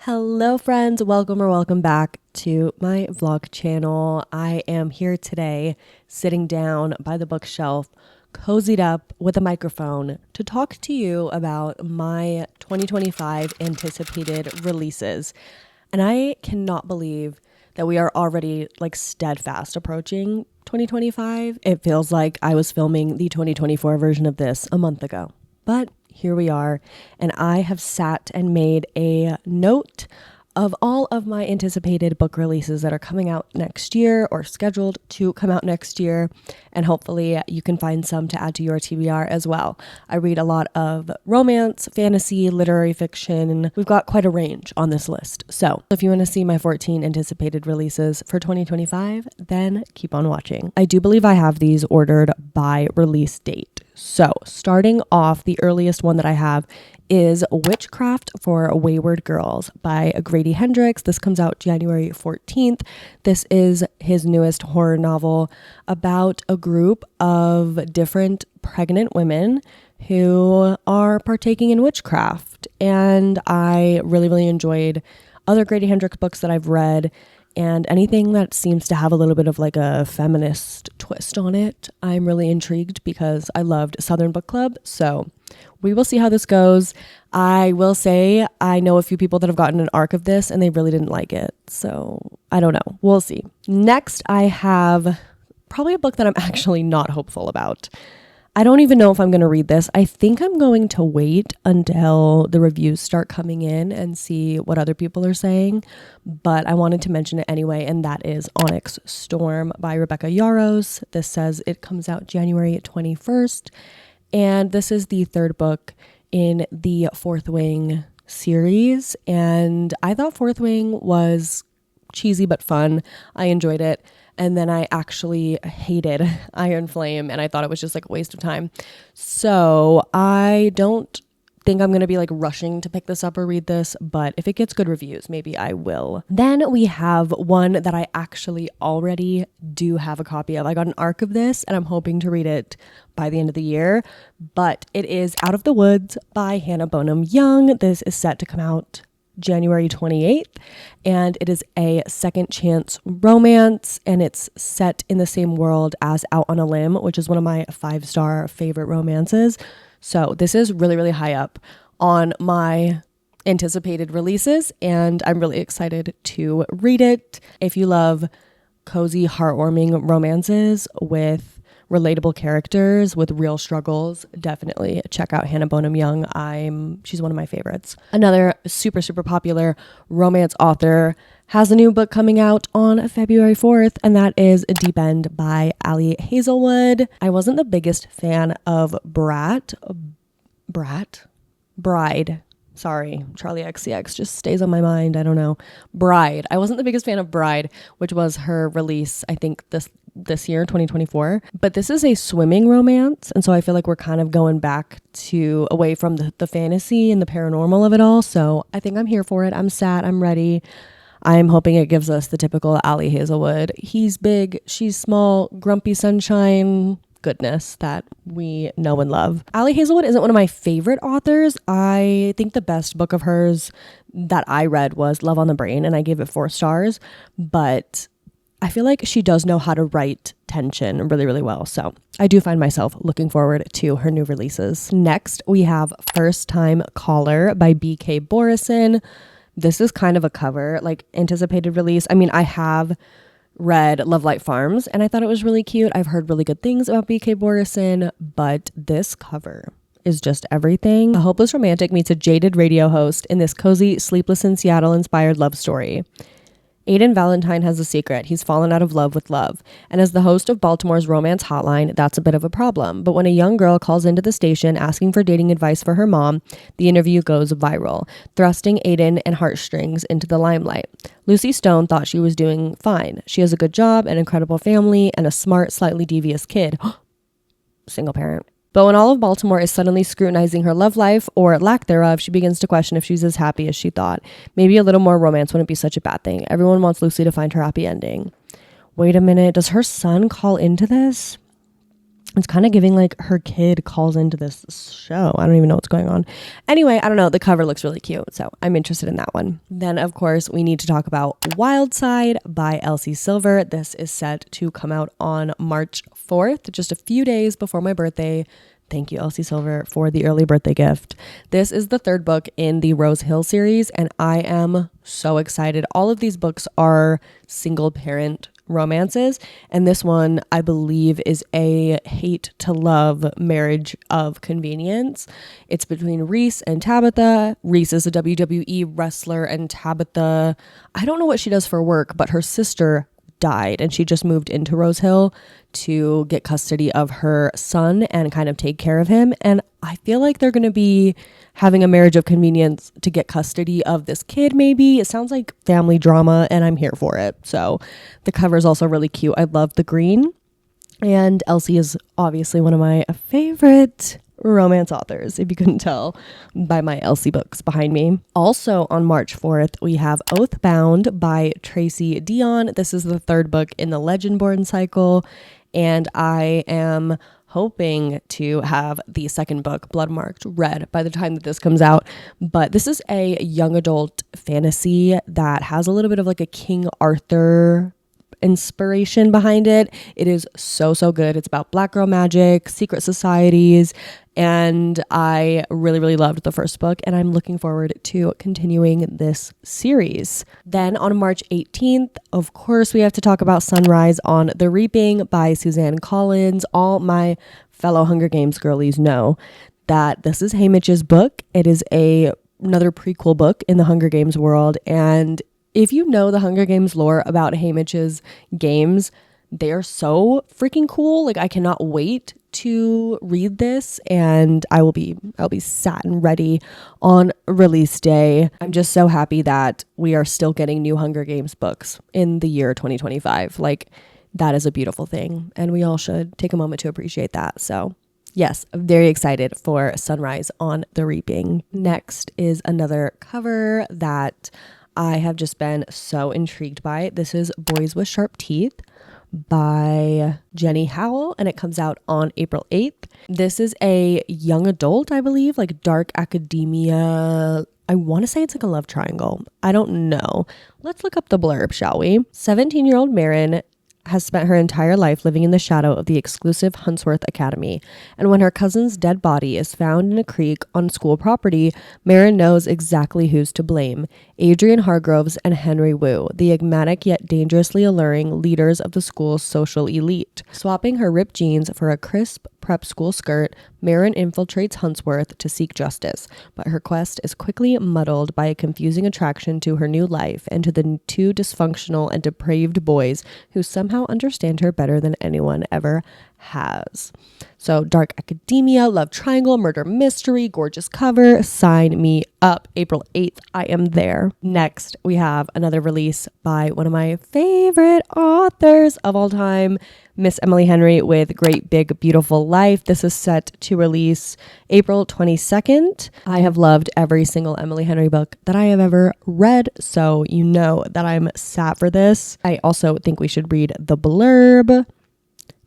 Hello friends, welcome back to my vlog channel. I am here today sitting down by the bookshelf, cozied up with a microphone to talk to you about my 2025 anticipated releases. And I cannot believe that we are already steadfast approaching 2025. It feels like I was filming the 2024 version of this a month ago. But here we are, and I have sat and made a note of all of my anticipated book releases that are coming out next year or scheduled to come out next year, and hopefully you can find some to add to your TBR as well. I read a lot of romance, fantasy, literary fiction. We've got quite a range on this list. So if you want to see my 14 anticipated releases for 2025, then keep on watching. I do believe I have these ordered by release date. So starting off, the earliest one that I have is Witchcraft for Wayward Girls by Grady Hendrix. This comes out January 14th. This is his newest horror novel about a group of different pregnant women who are partaking in witchcraft. And I really enjoyed other Grady Hendrix books that I've read, and anything that seems to have a little bit of like a feminist twist on it, I'm really intrigued because I loved Southern Book Club. So we will see how this goes. I will say I know a few people that have gotten an arc of this and they really didn't like it. So I don't know. We'll see. Next, I have probably a book that I'm actually not hopeful about. I don't even know if I'm going to read this. I think I'm going to wait until the reviews start coming in and see what other people are saying, but I wanted to mention it anyway, and that is Onyx Storm by Rebecca Yarros. This says it comes out January 21st, and this is the third book in the Fourth Wing series, and I thought Fourth Wing was cheesy but fun. I enjoyed it. And then I actually hated Iron Flame, and I thought it was just like a waste of time. So I don't think I'm going to be like rushing to pick this up or read this, but if it gets good reviews, maybe I will. Then we have one that I actually already do have a copy of. I got an arc of this and I'm hoping to read it by the end of the year, but it is Out of the Woods by Hannah Bonham Young. This is set to come out January 28th, and it is a second chance romance, and it's set in the same world as Out on a Limb, which is one of my 5-star favorite romances. So this is really high up on my anticipated releases, and I'm really excited to read it. If you love cozy, heartwarming romances with relatable characters with real struggles, definitely check out Hannah Bonham Young. She's one of my favorites. Another super popular romance author has a new book coming out on February 4th, and that is Deep End by Ali Hazelwood. I wasn't the biggest fan of Bride. Sorry, Charlie XCX just stays on my mind. I don't know. Bride. I wasn't the biggest fan of Bride, which was her release, I think, this year, 2024. But this is a swimming romance, and so I feel like we're kind of going back to away from the fantasy and the paranormal of it all. So I think I'm here for it. I'm sat. I'm ready. I'm hoping it gives us the typical Ali Hazelwood. He's big, she's small, grumpy sunshine goodness that we know and love. Ali Hazelwood isn't one of my favorite authors. I think the best book of hers that I read was Love on the Brain, and I gave it 4 stars, but I feel like she does know how to write tension really well. So I do find myself looking forward to her new releases. Next, we have First Time Caller by B.K. Borison. This is kind of a cover, like anticipated release. I mean, I have read Love Light Farms and I thought it was really cute. I've heard really good things about B.K. Borison, but this cover is just everything. A hopeless romantic meets a jaded radio host in this cozy, Sleepless in Seattle inspired love story. Aiden Valentine has a secret. He's fallen out of love with love. And as the host of Baltimore's romance hotline, that's a bit of a problem. But when a young girl calls into the station asking for dating advice for her mom, the interview goes viral, thrusting Aiden and heartstrings into the limelight. Lucy Stone thought she was doing fine. She has a good job, an incredible family, and a smart, slightly devious kid. Single parent. But when all of Baltimore is suddenly scrutinizing her love life, or lack thereof, she begins to question if she's as happy as she thought. Maybe a little more romance wouldn't be such a bad thing. Everyone wants Lucy to find her happy ending. Wait a minute, does her son call into this? It's kind of giving like her kid calls into this show. I don't even know what's going on. Anyway, I don't know. The cover looks really cute, so I'm interested in that one. Then, of course, we need to talk about Wild Side by Elsie Silver. This is set to come out on March 4th, just a few days before my birthday. Thank you, Elsie Silver, for the early birthday gift. This is the third book in the Rose Hill series, and I am so excited. All of these books are single parent romances, and this one I believe is a hate to love marriage of convenience. It's between Reese and Tabitha. Reese is a WWE wrestler, and Tabitha, I don't know what she does for work, but her sister died and she just moved into Rose Hill to get custody of her son and kind of take care of him. And I feel like they're going to be having a marriage of convenience to get custody of this kid, maybe. It sounds like family drama, and I'm here for it. So the cover is also really cute. I love the green. And Elsie is obviously one of my favorite romance authors, if you couldn't tell by my Elsie books behind me. Also on March 4th, we have Oathbound by Tracy Dion. This is the third book in the Legendborn cycle, and I am hoping to have the second book, Bloodmarked, read by the time that this comes out. But this is a young adult fantasy that has a little bit of like a King Arthur inspiration behind it. It is so good. It's about black girl magic, secret societies, and I really loved the first book, and I'm looking forward to continuing this series. Then on March 18th, of course, we have to talk about Sunrise on the Reaping by Suzanne Collins. All my fellow Hunger Games girlies know that this is Haymitch's book. It is another prequel book in the Hunger Games world, and if you know the Hunger Games lore about Haymitch's games, they are so freaking cool. Like, I cannot wait to read this, and I'll be sat and ready on release day. I'm just so happy that we are still getting new Hunger Games books in the year 2025. Like, that is a beautiful thing, and we all should take a moment to appreciate that. So yes, I'm very excited for Sunrise on the Reaping. Next is another cover that I have just been so intrigued by. This is Boys with Sharp Teeth by Jenny Howell, and it comes out on April 8th. This is a young adult, I believe, like dark academia. I want to say it's like a love triangle. I don't know. Let's look up the blurb, shall we? 17-year-old Marin has spent her entire life living in the shadow of the exclusive Huntsworth Academy. And when her cousin's dead body is found in a creek on school property, Marin knows exactly who's to blame. Adrian Hargroves and Henry Wu, the enigmatic yet dangerously alluring leaders of the school's social elite. Swapping her ripped jeans for a crisp prep school skirt, Marin infiltrates Huntsworth to seek justice, but her quest is quickly muddled by a confusing attraction to her new life and to the two dysfunctional and depraved boys who somehow understand her better than anyone ever has. So dark academia, love triangle, murder mystery, gorgeous cover. Sign me up. April 8th, I am there. Next, we have another release by one of my favorite authors of all time, Miss Emily Henry, with Great Big Beautiful Life. This is set to release April 22nd. I have loved every single Emily Henry book that I have ever read, so you know that I'm sat for this. I also think we should read the blurb.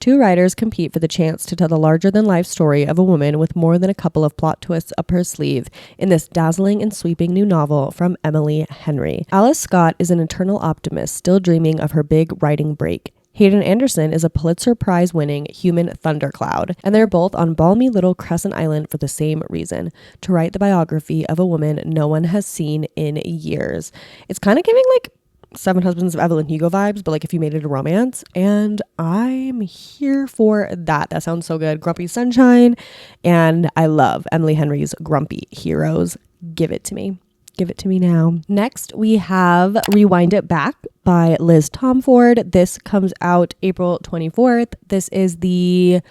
Two writers compete for the chance to tell the larger-than-life story of a woman with more than a couple of plot twists up her sleeve in this dazzling and sweeping new novel from Emily Henry. Alice Scott is an eternal optimist, still dreaming of her big writing break. Hayden Anderson is a Pulitzer Prize-winning human thundercloud, and they're both on balmy little Crescent Island for the same reason, to write the biography of a woman no one has seen in years. It's kind of giving like Seven Husbands of Evelyn Hugo vibes, but like if you made it a romance, and I'm here for that. That sounds so good. Grumpy Sunshine, and I love Emily Henry's grumpy heroes. Give it to me. Give it to me now. Next, we have Rewind It Back by Liz Tomford. This comes out April 24th. This is the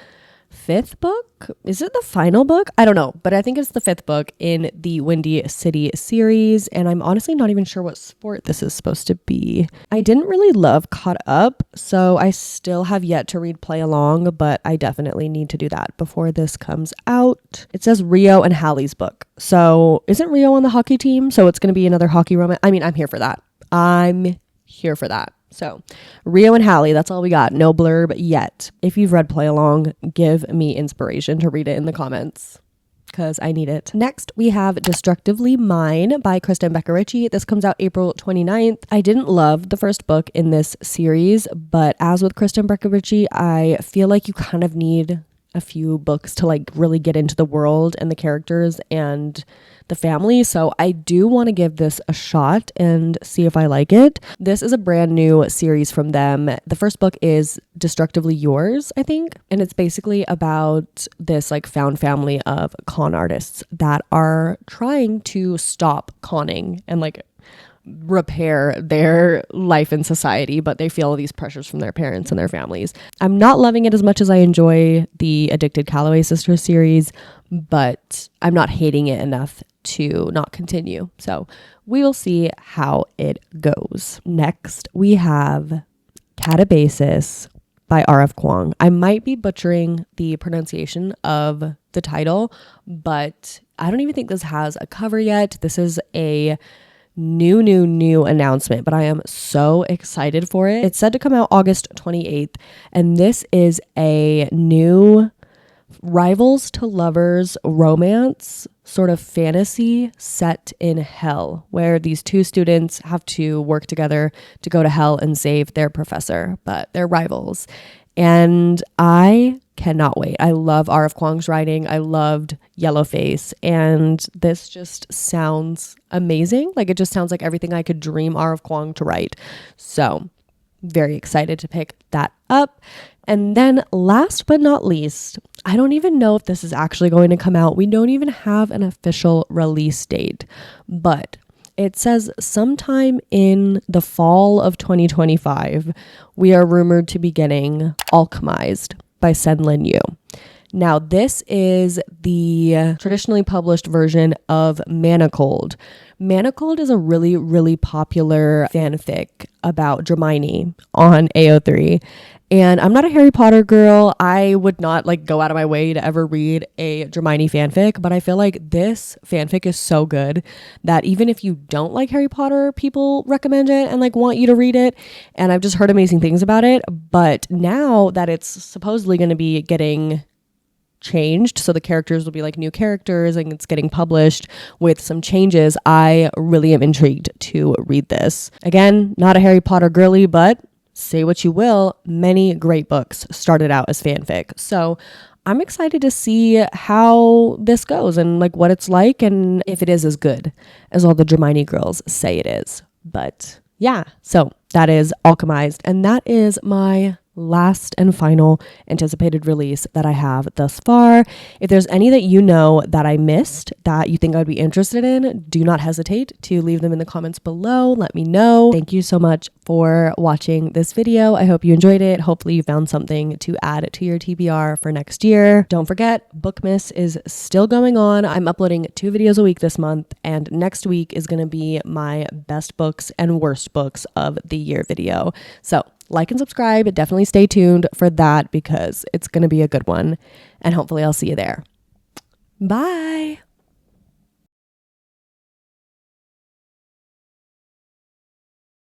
fifth book. Is it the final book? I don't know, but I think it's the fifth book in the Windy City series, and I'm honestly not even sure what sport this is supposed to be. I didn't really love Caught Up, so I still have yet to read Play Along, but I definitely need to do that before this comes out. It says Rio and Hallie's book. So isn't Rio on the hockey team? So it's going to be another hockey romance. I mean, I'm here for that. I'm here for that. So Rio and Haley, that's all we got. No blurb yet. If you've read Play Along, give me inspiration to read it in the comments, because I need it. Next, we have Destructively Mine by Kristen Becker-Ritchie. This comes out April 29th. I didn't love the first book in this series, but as with Kristen Becker-Ritchie, I feel like you kind of need a few books to like really get into the world and the characters and the family. So I do want to give this a shot and see if I like it. This is a brand new series from them. The first book is Destructively Yours, I think. And it's basically about this like found family of con artists that are trying to stop conning and like repair their life in society, but they feel all these pressures from their parents and their families. I'm not loving it as much as I enjoy the Addicted Calloway Sisters series, but I'm not hating it enough to not continue. So we will see how it goes. Next, we have Catabasis by R.F. Kuang. I might be butchering the pronunciation of the title, but I don't even think this has a cover yet. This is a new announcement, but I am so excited for it. It's said to come out August 28th, and this is a new rivals to lovers romance sort of fantasy set in hell, where these two students have to work together to go to hell and save their professor, but they're rivals. And I cannot wait. I love R.F. Kuang's writing. I loved Yellowface, and this just sounds amazing. Like, it just sounds like everything I could dream R.F. Kuang to write. So very excited to pick that up. And then last but not least, I don't even know if this is actually going to come out. We don't even have an official release date, but it says sometime in the fall of 2025, we are rumored to be getting Alchemized by Sen-Lin Yu. Now, this is the traditionally published version of Manacled. Manacled is a really popular fanfic about Hermione on AO3. And I'm not a Harry Potter girl. I would not like go out of my way to ever read a Hermione fanfic, but I feel like this fanfic is so good that even if you don't like Harry Potter, people recommend it and like want you to read it. And I've just heard amazing things about it. But now that it's supposedly going to be getting changed, so the characters will be like new characters and it's getting published with some changes, I really am intrigued to read this. Again, not a Harry Potter girly, but say what you will, many great books started out as fanfic. So I'm excited to see how this goes and like what it's like and if it is as good as all the Hermione girls say it is. But yeah, so that is Alchemized, and that is my last and final anticipated release that I have thus far. If there's any that you know that I missed that you think I would be interested in, do not hesitate to leave them in the comments below. Let me know. Thank you so much for watching this video. I hope you enjoyed it. Hopefully you found something to add to your TBR for next year. Don't forget, Bookmas is still going on. I'm uploading 2 videos a week this month, and next week is going to be my best books and worst books of the year video. So like and subscribe. Definitely stay tuned for that because it's going to be a good one. And hopefully I'll see you there. Bye.